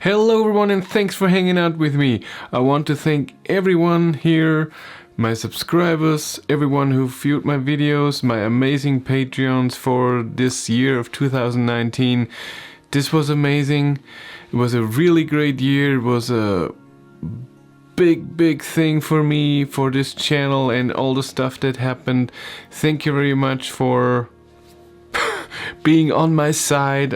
Hello everyone and thanks for hanging out with me. I want to thank everyone here, my subscribers, everyone who viewed my videos, my amazing Patreons for this year of 2019. This was amazing. It was a really great year. It was a big thing for me, for this channel and all the stuff that happened. Thank you very much for being on my side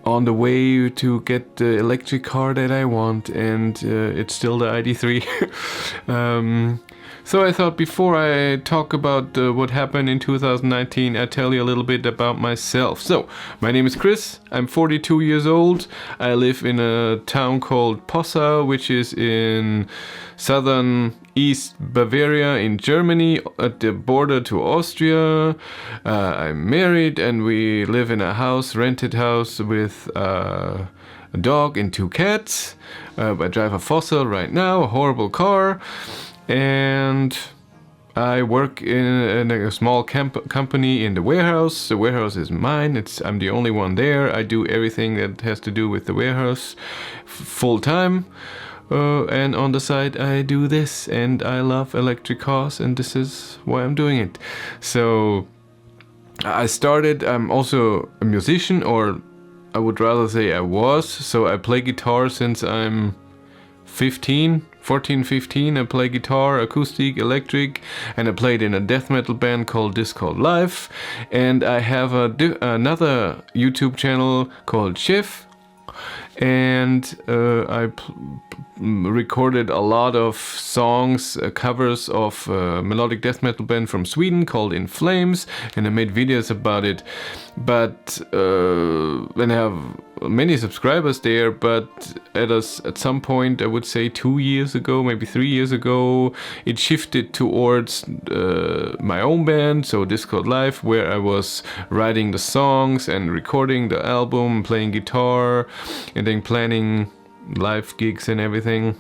on the way to get the electric car that I want, and it's still the ID3. So I thought before I talk about what happened in 2019, I tell you a little bit about myself. So, my name is Chris, I'm 42 years old, I live in a town called Passau, which is in southern East Bavaria in Germany, at the border to Austria. I'm married and we live in a house, rented house with a dog and 2 cats. I drive a Fossil right now, a horrible car. And I work in a small company in the warehouse. The warehouse is mine. I'm the only one there. I do everything that has to do with the warehouse full time. And on the side I do this, and I love electric cars, and this is why I'm doing it. So I'm also a musician, or I would rather say I was. So I play guitar since I'm 14, 15. I play guitar, acoustic, electric, and I played in a death metal band called Life. And I have another YouTube channel called Chef, and I recorded a lot of songs, covers of a melodic death metal band from Sweden called In Flames, and I made videos about it. But and I have many subscribers there, but at some point, I would say 2 years ago, maybe 3 years ago, it shifted towards my own band, so Life, where I was writing the songs and recording the album, playing guitar, and then planning live gigs and everything.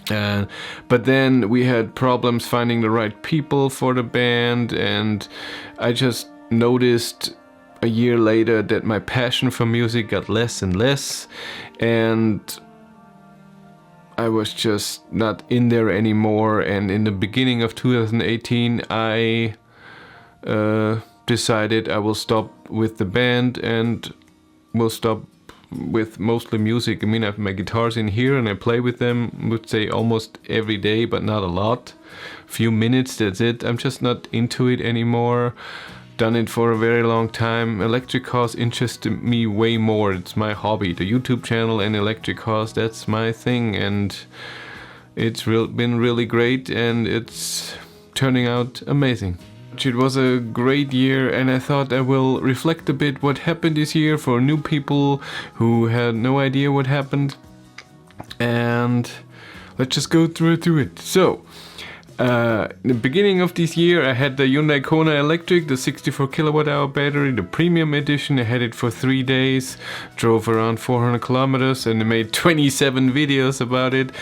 But then we had problems finding the right people for the band, and I just noticed a year later that my passion for music got less and less, and I was just not in there anymore. And in the beginning of 2018 I decided I will stop with the band and will stop with mostly music. I mean, I have my guitars in here and I play with them, I would say almost every day, but not a lot. Few minutes, that's it. I'm just not into it anymore. Done it for a very long time. Electric cars interest me way more. It's my hobby. The YouTube channel and electric cars, that's my thing, and it's been really great, and it's turning out amazing. It was a great year, and I thought I will reflect a bit what happened this year for new people who had no idea what happened, and let's just go through it. So, in the beginning of this year, I had the Hyundai Kona electric, the 64 kilowatt hour battery, the premium edition. I had it for 3 days, drove around 400 kilometers, and I made 27 videos about it.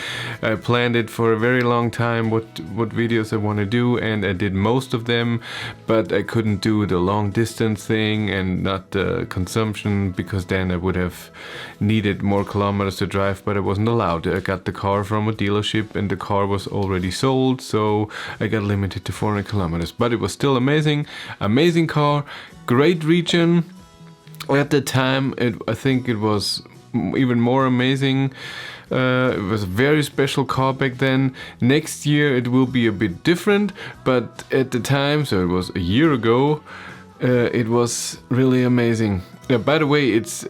I planned it for a very long time, what videos I want to do, and I did most of them, but I couldn't do the long distance thing and not the consumption, because then I would have needed more kilometers to drive, but I wasn't allowed. I got the car from a dealership and the car was already sold, so I got limited to 400 kilometers, but it was still amazing car, great region. At the time, I think it was even more amazing. It was a very special car back then. Next year it will be a bit different, but at the time, so it was a year ago, it was really amazing. By the way, it's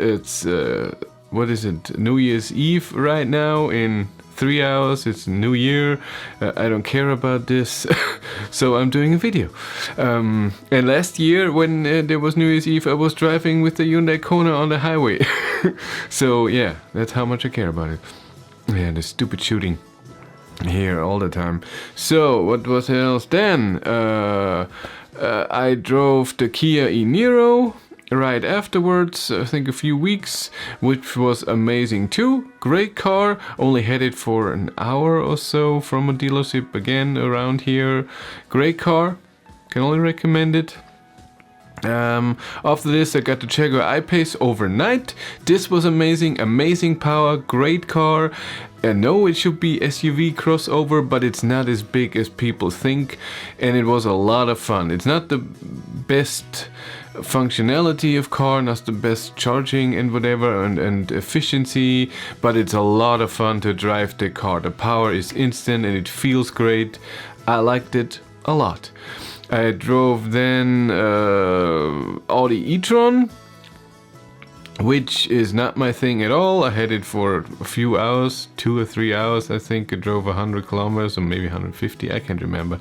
what is it, New Year's Eve right now. In 3 hours, it's New Year. I don't care about this, so I'm doing a video. And last year, when there was New Year's Eve, I was driving with the Hyundai Kona on the highway. So yeah, that's how much I care about it. Yeah, the stupid shooting here all the time. So what was else then? I drove the Kia e-Niro right afterwards, I think a few weeks, which was amazing too. Great car, only had it for an hour or so from a dealership again around here. Great car, can only recommend it. After this, I got the Jaguar I-Pace overnight. This was amazing power, great car. I know it should be SUV crossover, but it's not as big as people think, and it was a lot of fun. It's not the best functionality of car, not the best charging and whatever, and efficiency, but it's a lot of fun to drive the car. The power is instant and it feels great. I liked it a lot. I drove then Audi e-tron, which is not my thing at all. I had it for a few hours, 2 or 3 hours. I think I drove 100 kilometers or maybe 150, I can't remember.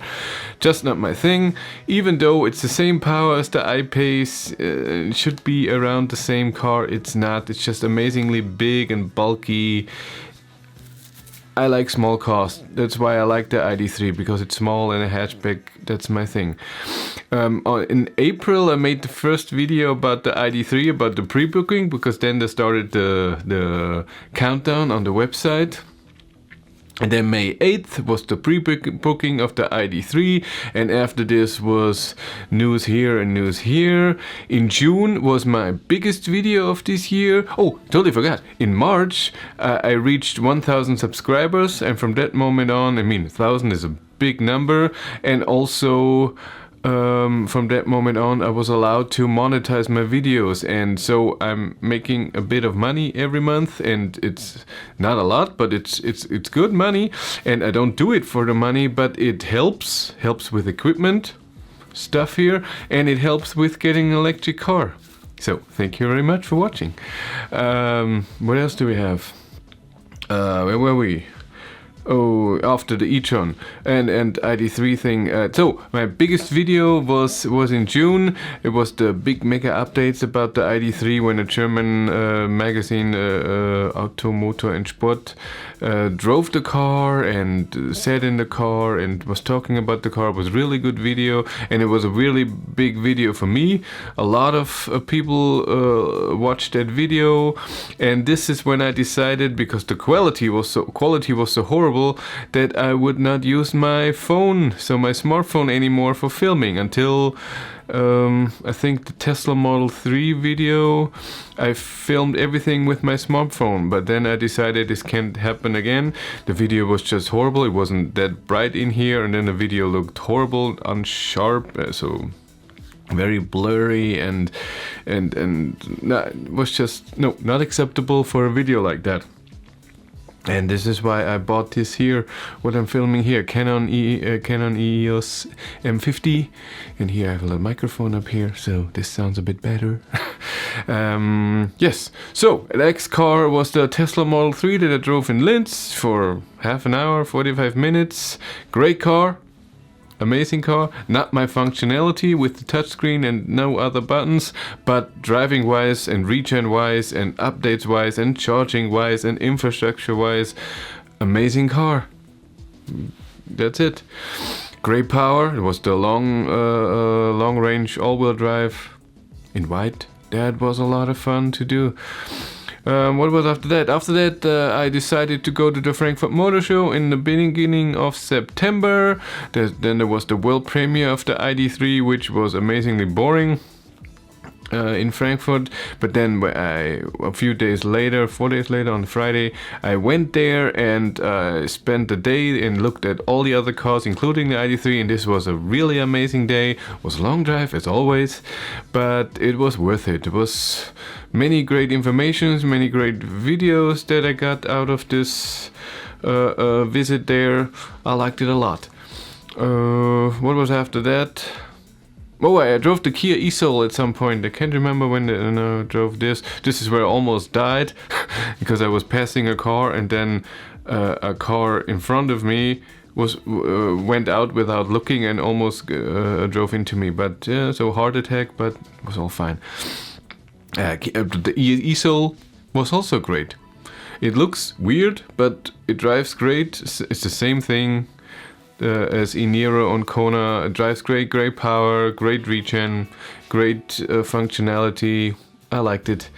Just not my thing. Even though it's the same power as the I-Pace, it should be around the same car. It's not. It's just amazingly big and bulky. I like small cars. That's why I like the ID3, because it's small and a hatchback. That's my thing. In April, I made the first video about the ID3, about the pre-booking, because then they started the countdown on the website. And then May 8th was the pre-booking of the ID3, and after this was news here and news here. In June was my biggest video of this year. Oh, totally forgot. In March, I reached 1,000 subscribers, and from that moment on, I mean, 1,000 is a big number, and also from that moment on, I was allowed to monetize my videos, and so I'm making a bit of money every month, and it's not a lot, but it's good money, and I don't do it for the money, but it helps with equipment stuff here, and it helps with getting an electric car. So thank you very much for watching. What else do we have? Where were we? Oh, after the e-tron and ID3 thing. So my biggest video was in June. It was the big mega updates about the ID3 when a German magazine, Auto, Motor and Sport, drove the car and sat in the car and was talking about the car. It was a really good video, and it was a really big video for me. A lot of people watched that video, and this is when I decided, because the quality was so horrible, that I would not use my phone, so my smartphone anymore, for filming until I think the Tesla Model 3 video. I filmed everything with my smartphone, but then I decided this can't happen again. The video was just horrible. It wasn't that bright in here, and then the video looked horrible, unsharp, so very blurry, and was just not acceptable for a video like that. And this is why I bought this here, what I'm filming here, Canon EOS M50. And here I have a little microphone up here, so this sounds a bit better. Yes, so the next car was the Tesla Model 3 that I drove in Linz for half an hour, 45 minutes. Great car. Amazing car. Not my functionality with the touchscreen and no other buttons, but driving wise and regen wise and updates wise and charging wise and infrastructure wise, amazing car. That's it. Great power. It was the long range all-wheel drive in white. That was a lot of fun to do. What was after that? After that, I decided to go to the Frankfurt Motor Show in the beginning of September. Then there was the world premiere of the ID3, which was amazingly boring in Frankfurt. But then a few days later, 4 days later, on Friday, I went there and spent the day and looked at all the other cars, including the ID3, and this was a really amazing day. It was a long drive, as always, but it was worth it. It was many great informations, many great videos that I got out of this visit there. I liked it a lot. What was after that? Oh, I drove the Kia e-Soul at some point. I can't remember when I drove this. This is where I almost died because I was passing a car, and then a car in front of me went out without looking and almost drove into me. But yeah, so heart attack, but it was all fine. The e-Soul was also great. It looks weird, but it drives great. It's the same thing as Niro on Kona. It drives great power, great regen, great functionality. I liked it.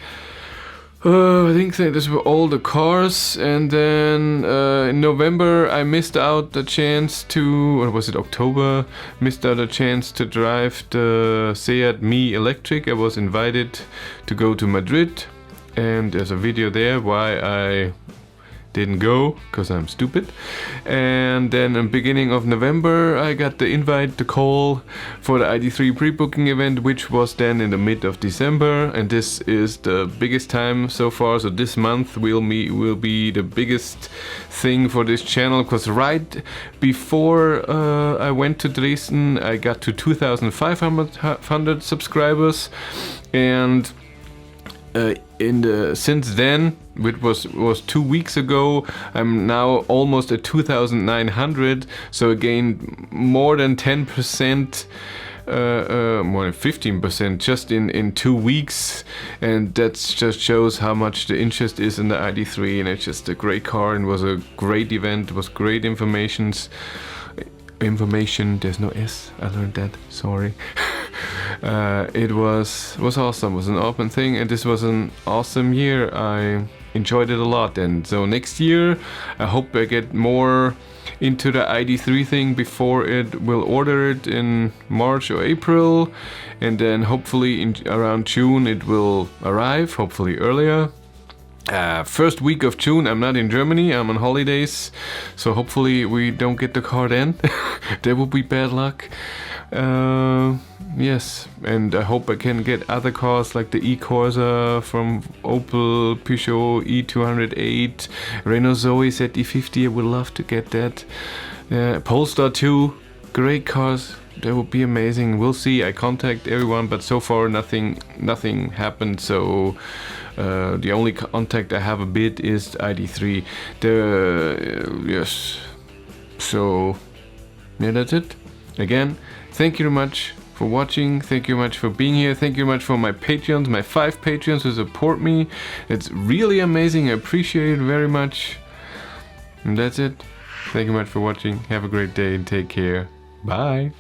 I think that these were all the cars, and then in November I missed out the chance to, or was it October? Missed out a chance to drive the Seat Me Electric. I was invited to go to Madrid, and there's a video there why I didn't go, because I'm stupid. And then in beginning of November I got the invite, the call for the ID3 pre-booking event, which was then in the mid of December, and this is the biggest time so far. So this month will be the biggest thing for this channel, because right before I went to Dresden I got to 2,500 subscribers, and since then, which was 2 weeks ago, I'm now almost at 2,900. So again, more than 10%, more than 15% just in 2 weeks, and that just shows how much the interest is in the ID3. And it's just a great car, and was a great event. It was great information. There's no S. I learned that. Sorry. It was awesome. It was an open thing, and this was an awesome year. I enjoyed it a lot, and so next year I hope I get more into the ID3 thing before it will order it in March or April, and then hopefully around June it will arrive, hopefully earlier. First week of June I'm not in Germany, I'm on holidays, so hopefully we don't get the car then. That would be bad luck. Yes, and I hope I can get other cars like the e-corsa from Opel, Peugeot E208, Renault Zoe ZD50. I would love to get that. Polestar 2, great cars. That would be amazing. We'll see. I contact everyone, but so far nothing happened. So the only contact I have a bit is ID3. Yes. So yeah, that's it. Again, thank you very much for watching. Thank you very much for being here. Thank you very much for my Patreons, my 5 Patreons who support me. It's really amazing. I appreciate it very much. And that's it. Thank you much for watching. Have a great day and take care. Bye.